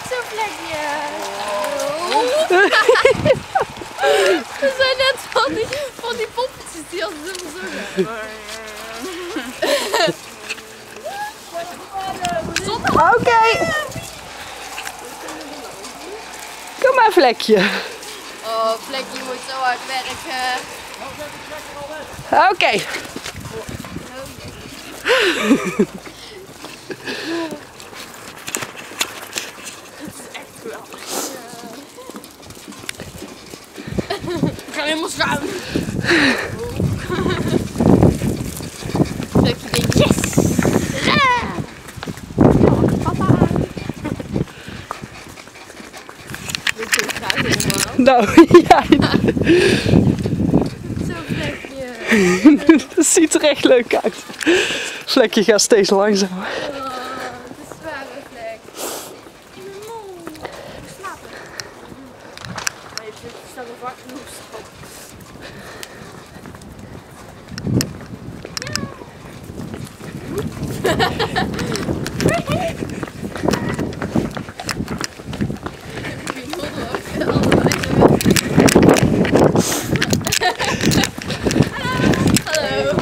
Zo'n vlekje. We zijn net van die poppetjes die als dubbel zo. Oké. Kom maar, vlekje. Oh, vlekje moet zo hard werken. Oké. Ik ga helemaal schuim. Vlekje denkt yes! Papa! Dit is graag helemaal. Nou, ja. Zo'n vlekje. Dat ziet er echt leuk uit. Vlekje gaat steeds langzamer. Oh, het is een zware vlek. In mijn mond. Ik slaap het. Maar je staat er vast genoeg op. Hallo.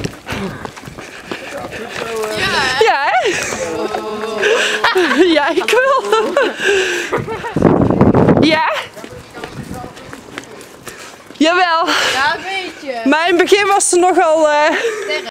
Ja, hè? Ja, ik wil. Ja? Jawel. Ja, een beetje. Maar in het begin was ze nogal...